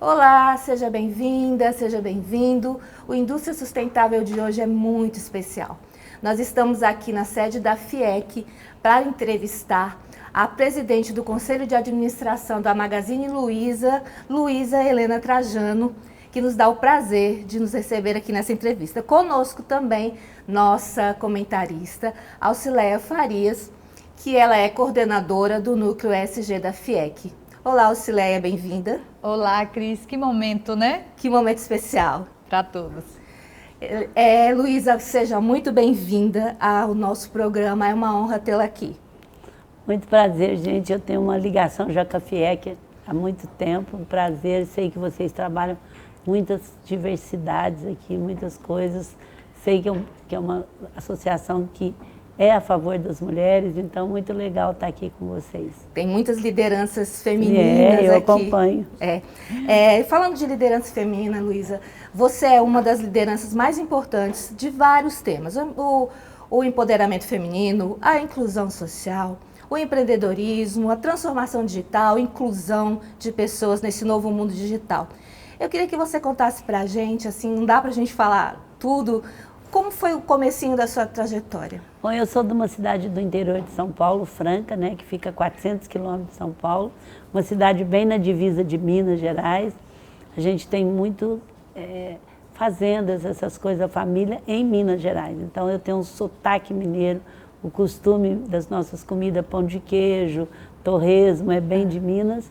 Olá, seja bem-vinda, seja bem-vindo. O Indústria Sustentável de hoje é muito especial. Nós estamos aqui na sede da FIEC para entrevistar a presidente do Conselho de Administração da Magazine Luiza, Luiza Helena Trajano, que nos dá o prazer de nos receber aqui nessa entrevista. Conosco também nossa comentarista, Alcileia Farias, que ela é coordenadora do Núcleo ESG da FIEC. Olá, Alcileia, bem-vinda. Olá, Cris. Que momento, né? Que momento especial. Para todos. Luiza, seja muito bem-vinda ao nosso programa. É uma honra tê-la aqui. Muito prazer, gente. Eu tenho uma ligação já com a FIEC há muito tempo. Um prazer. Sei que vocês trabalham muitas diversidades aqui, muitas coisas. Sei que é uma associação que é a favor das mulheres, então muito legal estar aqui com vocês. Tem muitas lideranças femininas aqui. Eu acompanho. Falando de liderança feminina, Luiza, você é uma das lideranças mais importantes de vários temas. O empoderamento feminino, a inclusão social, o empreendedorismo, a transformação digital, a inclusão de pessoas nesse novo mundo digital. Eu queria que você contasse pra gente, assim, não dá pra gente falar tudo, como foi o comecinho da sua trajetória? Bom, eu sou de uma cidade do interior de São Paulo, Franca, né, que fica a 400 quilômetros de São Paulo, uma cidade bem na divisa de Minas Gerais. A gente tem muito fazendas, essas coisas, a família em Minas Gerais. Então eu tenho um sotaque mineiro, o costume das nossas comidas, pão de queijo, torresmo, é bem de Minas.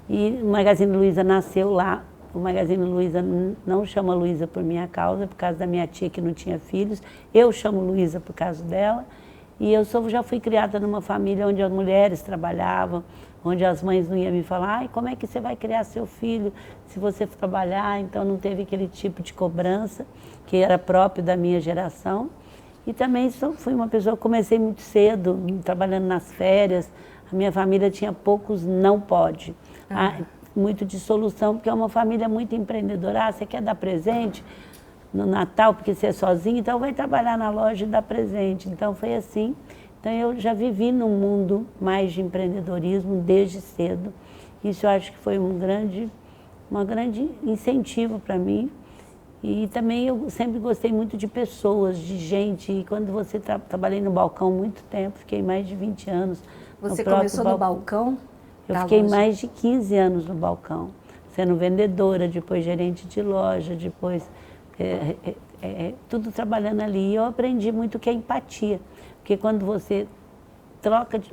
E o Magazine Luiza nasceu lá. O Magazine Luiza não chama Luiza por minha causa, por causa da minha tia que não tinha filhos. Eu chamo Luiza por causa dela. E eu já fui criada numa família onde as mulheres trabalhavam, onde as mães não iam me falar, ai, como é que você vai criar seu filho se você for trabalhar? Então não teve aquele tipo de cobrança que era próprio da minha geração. E também fui uma pessoa que comecei muito cedo, trabalhando nas férias. A minha família tinha poucos não pode. Muito de solução, porque é uma família muito empreendedora. Você quer dar presente no Natal, porque você é sozinho, então vai trabalhar na loja e dar presente. Então foi assim. Então eu já vivi num mundo mais de empreendedorismo desde cedo. Isso eu acho que foi um grande incentivo para mim. E também eu sempre gostei muito de pessoas, de gente. E quando você trabalhei no balcão muito tempo, fiquei mais de 20 anos. Você começou no balcão? Eu fiquei mais de 15 anos no balcão, sendo vendedora, depois gerente de loja, depois tudo trabalhando ali. E eu aprendi muito o que é empatia, porque quando você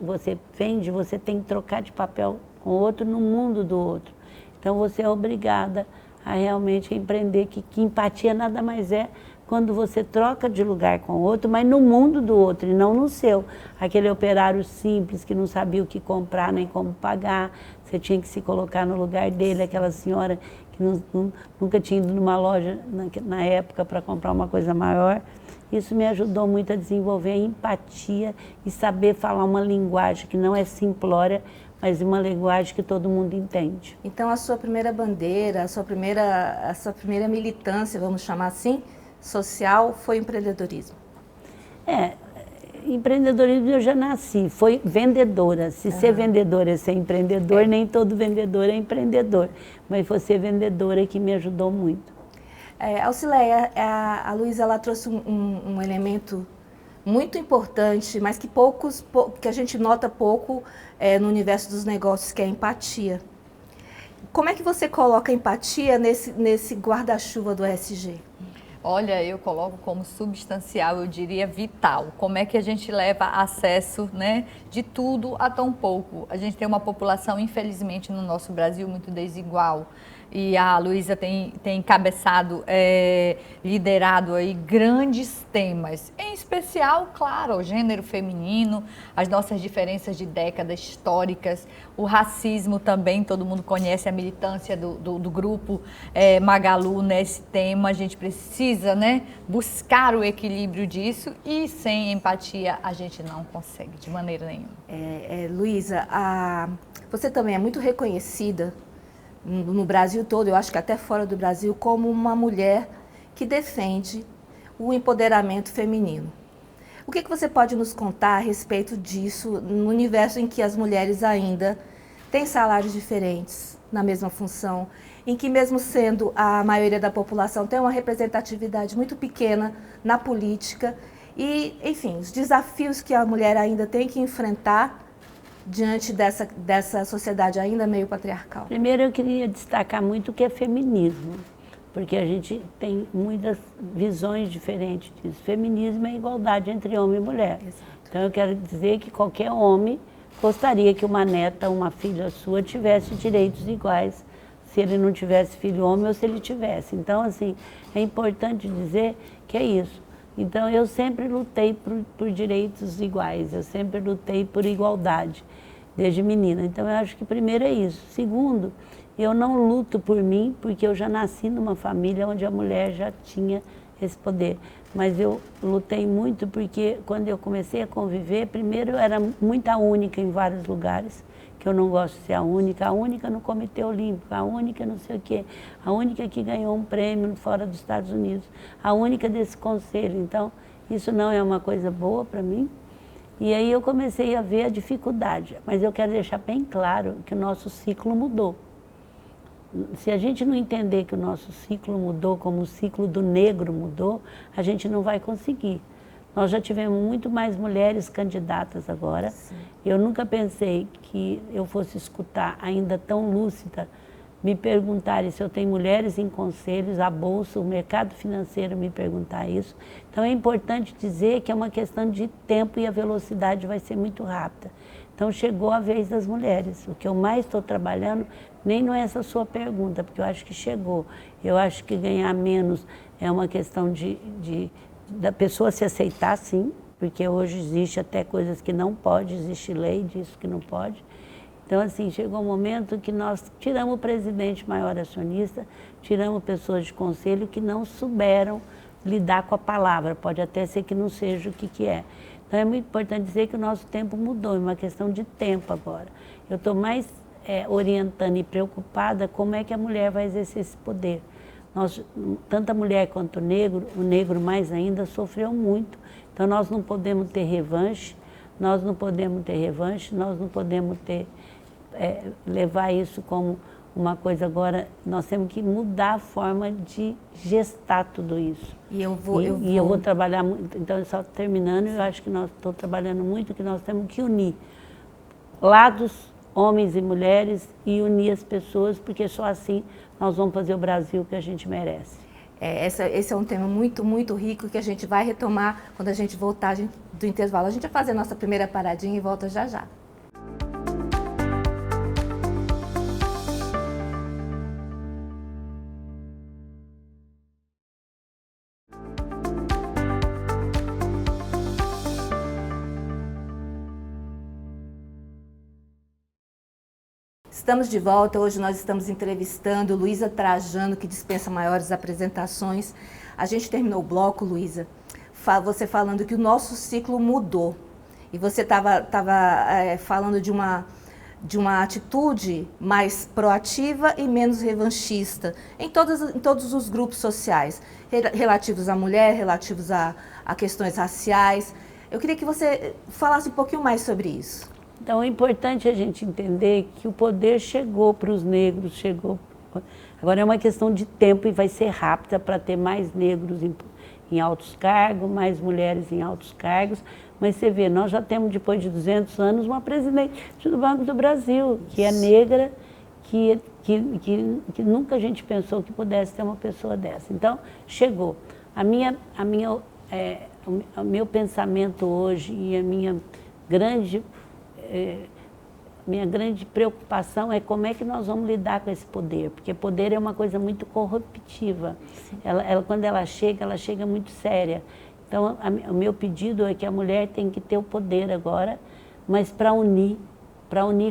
você vende, você tem que trocar de papel com o outro no mundo do outro. Então você é obrigada a realmente empreender, que empatia nada mais é quando você troca de lugar com o outro, mas no mundo do outro e não no seu. Aquele operário simples que não sabia o que comprar nem como pagar, você tinha que se colocar no lugar dele, aquela senhora que nunca tinha ido numa loja na época para comprar uma coisa maior. Isso me ajudou muito a desenvolver a empatia e saber falar uma linguagem que não é simplória, mas uma linguagem que todo mundo entende. Então a sua primeira bandeira, a sua primeira militância, vamos chamar assim, social, foi empreendedorismo? Empreendedorismo eu já nasci, foi vendedora. Se ser vendedora é ser empreendedor, nem todo vendedor é empreendedor. Mas foi ser vendedora que me ajudou muito. Alcileia, a Luiza, ela trouxe um elemento muito importante, mas que a gente nota pouco no universo dos negócios, que é a empatia. Como é que você coloca a empatia nesse guarda-chuva do ESG? Olha, eu coloco como substancial, eu diria vital. Como é que a gente leva acesso, né, de tudo a tão pouco? A gente tem uma população, infelizmente, no nosso Brasil muito desigual. E a Luiza tem encabeçado, liderado aí grandes temas, em especial, claro, o gênero feminino, as nossas diferenças de décadas históricas, o racismo também, todo mundo conhece a militância do grupo Magalu nesse tema. A gente precisa, né, buscar o equilíbrio disso, e sem empatia a gente não consegue de maneira nenhuma. Luiza, você também é muito reconhecida no Brasil todo, eu acho que até fora do Brasil, como uma mulher que defende o empoderamento feminino. O que você pode nos contar a respeito disso no universo em que as mulheres ainda têm salários diferentes, na mesma função, em que mesmo sendo a maioria da população tem uma representatividade muito pequena na política e, enfim, os desafios que a mulher ainda tem que enfrentar diante dessa sociedade ainda meio patriarcal. Primeiro eu queria destacar muito o que é feminismo, porque a gente tem muitas visões diferentes disso. Feminismo é igualdade entre homem e mulher. Exato. Então eu quero dizer que qualquer homem gostaria que uma neta, uma filha sua tivesse direitos iguais, se ele não tivesse filho homem ou se ele tivesse. Então, assim, é importante dizer que é isso. Então, eu sempre lutei por direitos iguais, eu sempre lutei por igualdade, desde menina. Então, eu acho que primeiro é isso. Segundo, eu não luto por mim, porque eu já nasci numa família onde a mulher já tinha esse poder. Mas eu lutei muito porque quando eu comecei a conviver, primeiro eu era muita única em vários lugares, que eu não gosto de ser a única no Comitê Olímpico, a única não sei o quê, a única que ganhou um prêmio fora dos Estados Unidos, a única desse conselho. Então, isso não é uma coisa boa para mim. E aí eu comecei a ver a dificuldade. Mas eu quero deixar bem claro que o nosso ciclo mudou. Se a gente não entender que o nosso ciclo mudou, como o ciclo do negro mudou, a gente não vai conseguir. Nós já tivemos muito mais mulheres candidatas agora. Sim. Eu nunca pensei que eu fosse escutar, ainda tão lúcida, me perguntarem se eu tenho mulheres em conselhos, a Bolsa, o mercado financeiro me perguntar isso. Então é importante dizer que é uma questão de tempo e a velocidade vai ser muito rápida. Então chegou a vez das mulheres. O que eu mais estou trabalhando, nem não é essa sua pergunta, porque eu acho que chegou. Eu acho que ganhar menos é uma questão da pessoa se aceitar, sim, porque hoje existe até coisas que não pode, existe lei disso que não pode. Então, assim, chegou um momento que nós tiramos o presidente maior acionista, tiramos pessoas de conselho que não souberam lidar com a palavra, pode até ser que não seja o que é. Então, é muito importante dizer que o nosso tempo mudou, é uma questão de tempo agora. Eu estou mais orientando e preocupada como é que a mulher vai exercer esse poder. Tanto a mulher quanto o negro mais ainda, sofreu muito. Então nós não podemos ter revanche, nós não podemos levar isso como uma coisa agora, nós temos que mudar a forma de gestar tudo isso. E eu vou trabalhar muito, então só terminando, eu acho que nós estou trabalhando muito, que nós temos que unir lados, homens e mulheres, e unir as pessoas, porque só assim nós vamos fazer o Brasil que a gente merece. Esse é um tema muito, muito rico que a gente vai retomar quando a gente voltar do intervalo. A gente vai fazer a nossa primeira paradinha e volta já já. Estamos de volta, hoje nós estamos entrevistando Luísa Trajano, que dispensa maiores apresentações. A gente terminou o bloco, Luísa, você falando que o nosso ciclo mudou. E você estava falando de uma atitude mais proativa e menos revanchista em todos os grupos sociais, relativos à mulher, relativos a questões raciais. Eu queria que você falasse um pouquinho mais sobre isso. Então é importante a gente entender que o poder chegou para os negros, agora é uma questão de tempo e vai ser rápida para ter mais negros em altos cargos, mais mulheres em altos cargos, mas você vê, nós já temos depois de 200 anos uma presidente do Banco do Brasil, que é negra, que nunca a gente pensou que pudesse ter uma pessoa dessa. Então chegou. O meu pensamento hoje e a minha grande preocupação é como é que nós vamos lidar com esse poder, porque poder é uma coisa muito corruptiva. Quando ela chega muito séria. Então, o meu pedido é que a mulher tem que ter o poder agora, mas para unir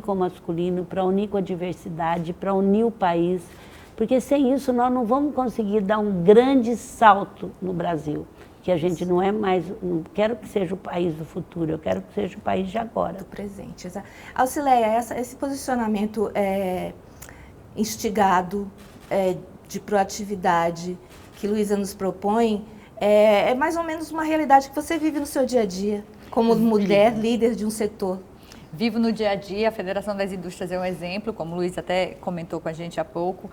com o masculino, para unir com a diversidade, para unir o país, porque sem isso nós não vamos conseguir dar um grande salto no Brasil. Que a gente não é mais, não quero que seja o país do futuro, eu quero que seja o país de agora. Do presente. Alcileia, esse posicionamento instigado, de proatividade, que Luísa nos propõe, é mais ou menos uma realidade que você vive no seu dia a dia, como mulher líder de um setor. vivo no dia a dia. A Federação das Indústrias é um exemplo, como o Luiz até comentou com a gente há pouco,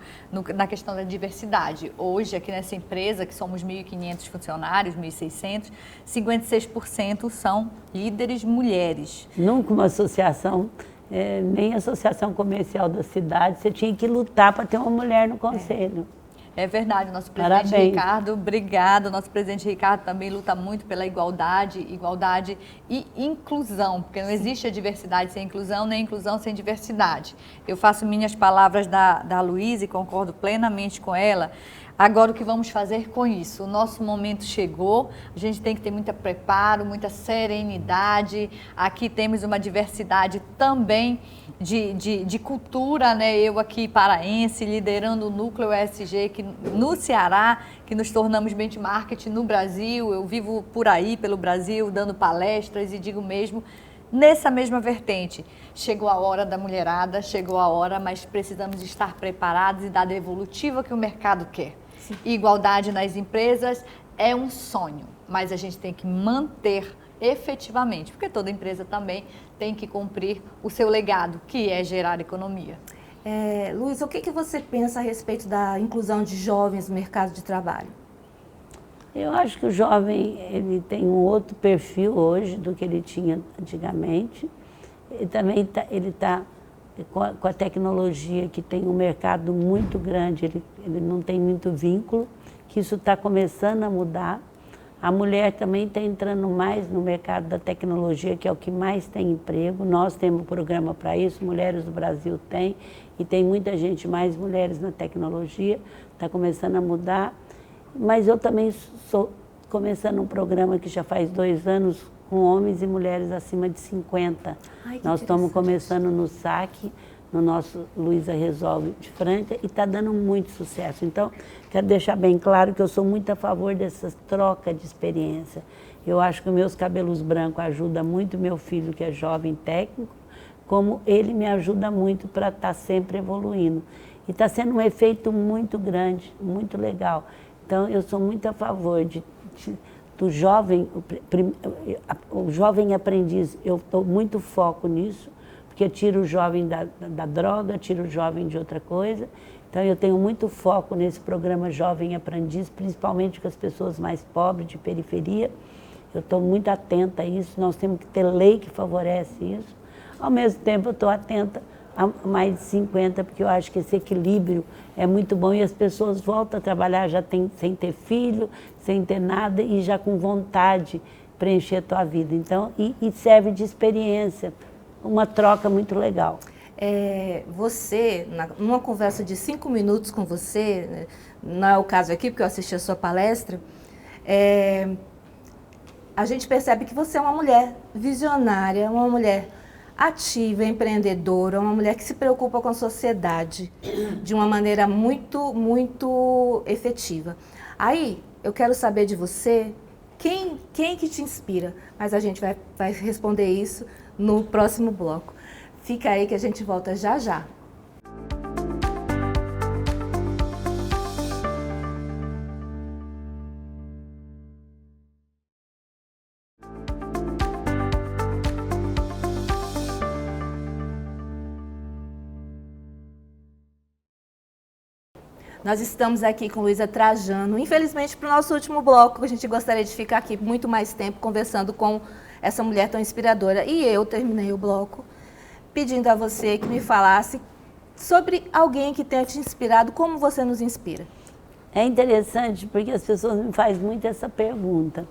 na questão da diversidade. Hoje, aqui nessa empresa, que somos 1.500 funcionários, 1.600, 56% são líderes mulheres. Nunca uma associação, nem a associação comercial da cidade, você tinha que lutar para ter uma mulher no conselho. É verdade, nosso presidente Parabéns. Ricardo, obrigado. Nosso presidente Ricardo também luta muito pela igualdade e inclusão, porque não existe a diversidade sem inclusão, nem inclusão sem diversidade. Eu faço minhas palavras da Luísa e concordo plenamente com ela. Agora, o que vamos fazer com isso? O nosso momento chegou, a gente tem que ter muito preparo, muita serenidade. Aqui temos uma diversidade também de cultura, né? Eu aqui paraense, liderando o Núcleo ESG no Ceará, que nos tornamos benchmark no Brasil. Eu vivo por aí, pelo Brasil, dando palestras e digo mesmo, nessa mesma vertente, chegou a hora da mulherada, chegou a hora, mas precisamos estar preparados e dar a devolutiva que o mercado quer. Sim. Igualdade nas empresas é um sonho, mas a gente tem que manter efetivamente, porque toda empresa também tem que cumprir o seu legado, que é gerar economia. Luiz, o que você pensa a respeito da inclusão de jovens no mercado de trabalho? Eu acho que o jovem ele tem um outro perfil hoje do que ele tinha antigamente. E também ele está com a tecnologia, que tem um mercado muito grande, ele não tem muito vínculo, que isso está começando a mudar. A mulher também está entrando mais no mercado da tecnologia, que é o que mais tem emprego. Nós temos um programa para isso, Mulheres do Brasil tem, e tem muita gente, mais mulheres na tecnologia, está começando a mudar. Mas eu também estou começando um programa que já faz 2 anos, com homens e mulheres acima de 50. Nós estamos começando no SAC, no nosso Luiza Resolve de Franca, e está dando muito sucesso. Então, quero deixar bem claro que eu sou muito a favor dessas trocas de experiência. Eu acho que os meus cabelos brancos ajudam muito meu filho, que é jovem técnico, como ele me ajuda muito para estar sempre evoluindo. E está sendo um efeito muito grande, muito legal. Então, eu sou muito a favor do jovem, o jovem aprendiz. Eu estou muito foco nisso, porque tira o jovem da droga, tira o jovem de outra coisa. Então, eu tenho muito foco nesse programa Jovem Aprendiz, principalmente com as pessoas mais pobres, de periferia. Eu estou muito atenta a isso, nós temos que ter lei que favorece isso. Ao mesmo tempo, eu estou atenta a mais de 50, porque eu acho que esse equilíbrio é muito bom e as pessoas voltam a trabalhar já sem ter filho, sem ter nada e já com vontade de preencher a tua vida. Então, e serve de experiência, uma troca muito legal. Você, numa conversa de 5 minutos com você, né, não é o caso aqui, porque eu assisti a sua palestra, a gente percebe que você é uma mulher visionária, uma mulher ativa, empreendedora, uma mulher que se preocupa com a sociedade de uma maneira muito, muito efetiva. Aí, eu quero saber de você, quem que te inspira? Mas a gente vai responder isso no próximo bloco. Fica aí que a gente volta já já. Nós estamos aqui com Luiza Trajano, infelizmente para o nosso último bloco, a gente gostaria de ficar aqui muito mais tempo conversando com essa mulher tão inspiradora. E eu terminei o bloco pedindo a você que me falasse sobre alguém que tenha te inspirado, como você nos inspira. É interessante porque as pessoas me fazem muito essa pergunta.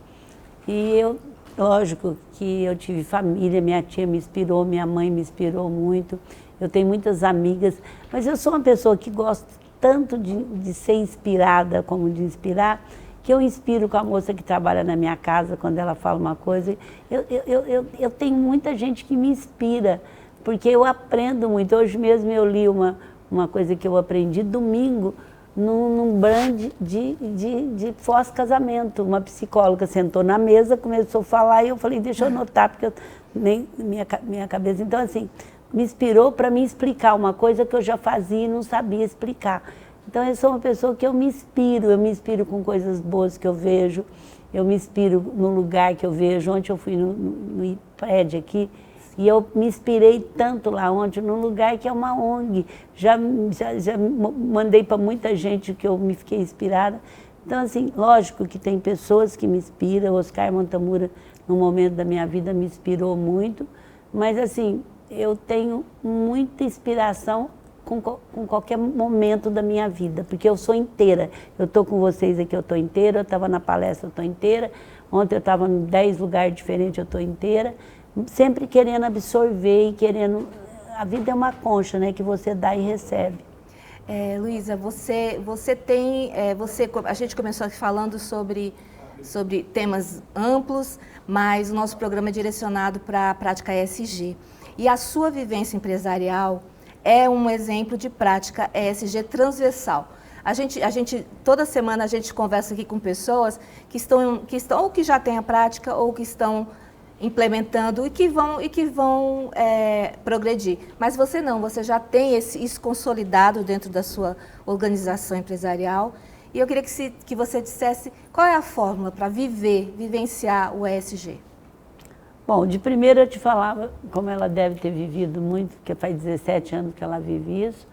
E eu, lógico que eu tive família, minha tia me inspirou, minha mãe me inspirou muito, eu tenho muitas amigas, mas eu sou uma pessoa que gosta tanto de ser inspirada como de inspirar, que eu inspiro com a moça que trabalha na minha casa, quando ela fala uma coisa. Eu tenho muita gente que me inspira, porque eu aprendo muito. Hoje mesmo eu li uma coisa que eu aprendi domingo, num brand de pós-casamento. Uma psicóloga sentou na mesa, começou a falar e eu falei, deixa eu anotar, porque minha cabeça... Então, assim, me inspirou para me explicar uma coisa que eu já fazia e não sabia explicar. Então, eu sou uma pessoa que eu me inspiro com coisas boas que eu vejo, eu me inspiro no lugar que eu vejo. Ontem eu fui no prédio aqui, E eu me inspirei tanto lá ontem, num lugar que é uma ONG. Já mandei para muita gente que eu me fiquei inspirada. Então, assim, lógico que tem pessoas que me inspiram. O Oscar Montemurro, no momento da minha vida, me inspirou muito. Mas, assim, eu tenho muita inspiração com qualquer momento da minha vida, porque eu sou inteira. Eu estou com vocês aqui, eu estou inteira. Eu estava na palestra, eu estou inteira. Ontem eu estava em 10 lugares diferentes, eu estou inteira. Sempre querendo absorver e querendo... A vida é uma concha, né, que você dá e recebe. Luísa, você tem... a gente começou aqui falando sobre temas amplos, mas o nosso programa é direcionado para a prática ESG. E a sua vivência empresarial é um exemplo de prática ESG transversal. Toda semana a gente conversa aqui com pessoas que estão ou que já têm a prática ou que estão implementando e que vão progredir. Mas você não, você já tem isso consolidado dentro da sua organização empresarial. E eu queria que você dissesse qual é a fórmula para vivenciar o ESG. Bom, de primeiro eu te falava, como ela deve ter vivido muito, porque faz 17 anos que ela vive isso,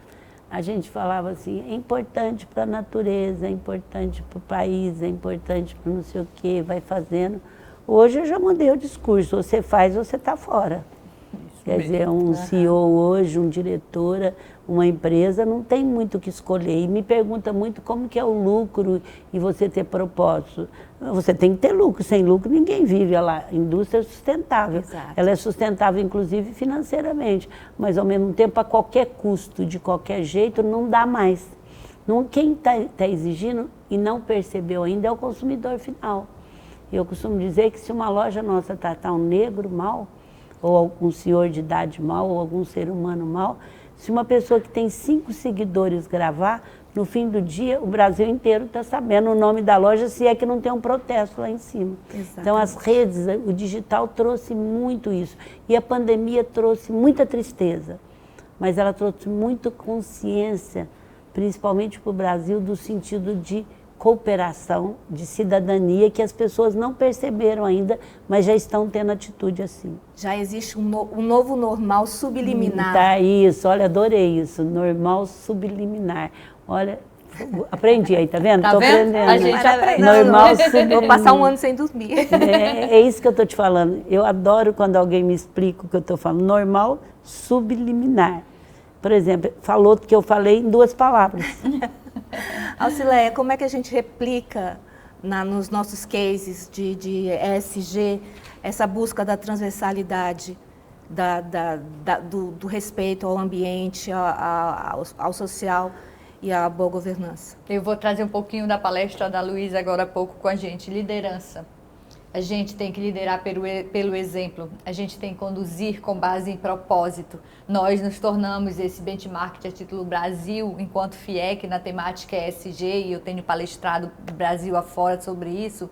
a gente falava assim, é importante para a natureza, é importante para o país, é importante para não sei o quê, vai fazendo. Hoje eu já mudei o discurso, você faz ou você está fora. Quer dizer, um CEO hoje, um diretora, uma empresa, não tem muito o que escolher. E me pergunta muito como que é o lucro e você ter propósito. Você tem que ter lucro, sem lucro ninguém vive. A indústria é sustentável. Exato. Ela é sustentável, inclusive, financeiramente. Mas, ao mesmo tempo, a qualquer custo, de qualquer jeito, não dá mais. Quem está exigindo e não percebeu ainda é o consumidor final. Eu costumo dizer que se uma loja nossa tratar um negro mal, ou algum senhor de idade mal, ou algum ser humano mal, se uma pessoa que tem 5 seguidores gravar, no fim do dia o Brasil inteiro está sabendo o nome da loja, se é que não tem um protesto lá em cima. Exatamente. Então as redes, o digital trouxe muito isso. E a pandemia trouxe muita tristeza, mas ela trouxe muita consciência, principalmente para o Brasil, do sentido de cooperação, de cidadania, que as pessoas não perceberam ainda, mas já estão tendo atitude assim. Já existe um novo normal subliminar. Tá, isso, olha, adorei isso, normal subliminar. Olha, aprendi aí, tá vendo? Tá Tô vendo? aprendendo. A gente aprende. Normal subliminar. Vou passar um ano sem dormir. É isso que eu estou te falando. Eu adoro quando alguém me explica o que eu estou falando. Normal subliminar. Por exemplo, falou que eu falei em 2 palavras. Alcileia, como é que a gente replica nos nossos cases de ESG essa busca da transversalidade, do respeito ao ambiente, ao social e à boa governança? Eu vou trazer um pouquinho da palestra da Luísa agora há pouco com a gente, liderança. A gente tem que liderar pelo exemplo, a gente tem que conduzir com base em propósito. Nós nos tornamos esse benchmark a título Brasil, enquanto FIEC, na temática ESG, e eu tenho palestrado Brasil afora sobre isso,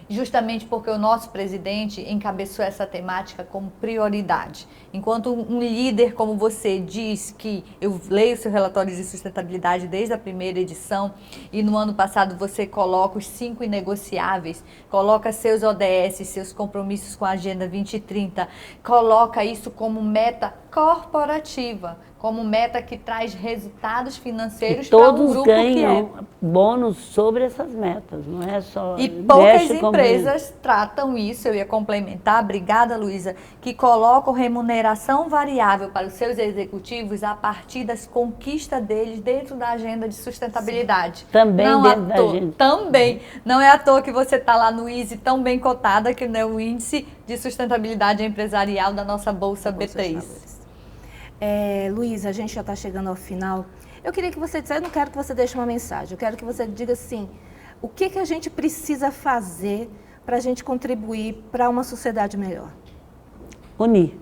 justamente porque o nosso presidente encabeçou essa temática como prioridade. Enquanto um líder como você diz que eu leio seu relatório de sustentabilidade desde a primeira edição e no ano passado você coloca os 5 inegociáveis, coloca seus ODS, seus compromissos com a Agenda 2030, coloca isso como meta corporativa, como meta que traz resultados financeiros para um grupo que é. Todos ganham bônus sobre essas metas, não é só... E poucas empresas tratam isso, eu ia complementar, obrigada Luísa, que colocam remuneração variável para os seus executivos a partir das conquistas deles dentro da agenda de sustentabilidade. Sim. Também não dentro da agenda. Também. Não é à toa que você está lá no ISE tão bem cotada, que é o Índice de Sustentabilidade Empresarial da nossa Bolsa B3. Luísa, a gente já está chegando ao final. Eu queria que você dissesse, eu não quero que você deixe uma mensagem, eu quero que você diga assim, o que a gente precisa fazer para a gente contribuir para uma sociedade melhor? Unir.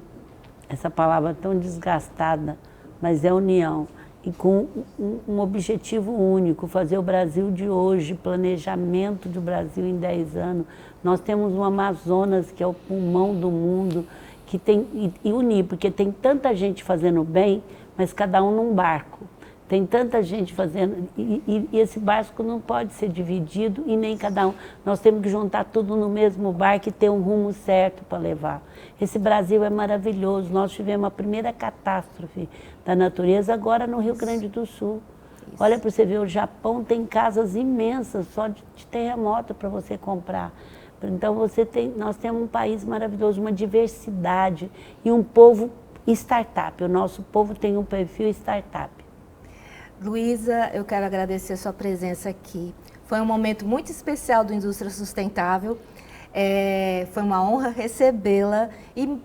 Essa palavra tão desgastada, mas é união. E com um objetivo único, fazer o Brasil de hoje, planejamento do Brasil em 10 anos. Nós temos um Amazonas, que é o pulmão do mundo, que tem, e unir, porque tem tanta gente fazendo bem, mas cada um num barco. Tem tanta gente fazendo, e esse barco não pode ser dividido e nem cada um. Nós temos que juntar tudo no mesmo barco e ter um rumo certo para levar. Esse Brasil é maravilhoso. Nós tivemos a primeira catástrofe da natureza agora no Rio Grande do Sul. Olha para você ver, o Japão tem casas imensas só de terremoto para você comprar. Então nós temos um país maravilhoso, uma diversidade e um povo startup. O nosso povo tem um perfil startup. Luísa, eu quero agradecer a sua presença aqui. Foi um momento muito especial do Indústria Sustentável. Foi uma honra recebê-la e,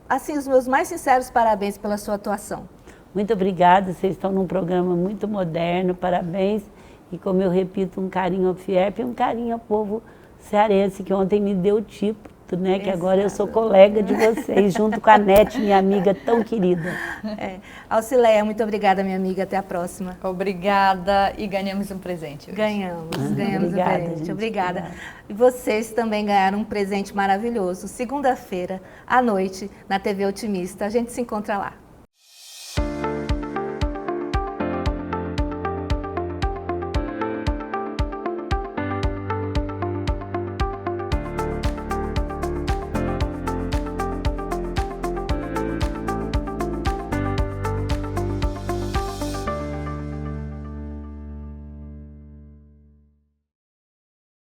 assim, os meus mais sinceros parabéns pela sua atuação. Muito obrigada, vocês estão num programa muito moderno, parabéns. E como eu repito, um carinho ao FIERP e um carinho ao povo cearense, que ontem me deu tipo. Né, que agora eu sou colega de vocês, junto com a Nete, minha amiga tão querida. Alcileia, muito obrigada, minha amiga. Até a próxima. Obrigada e ganhamos um presente hoje. Ganhamos obrigada, um presente. Gente, obrigada. E vocês também ganharam um presente maravilhoso. Segunda-feira, à noite, na TV Otimista. A gente se encontra lá.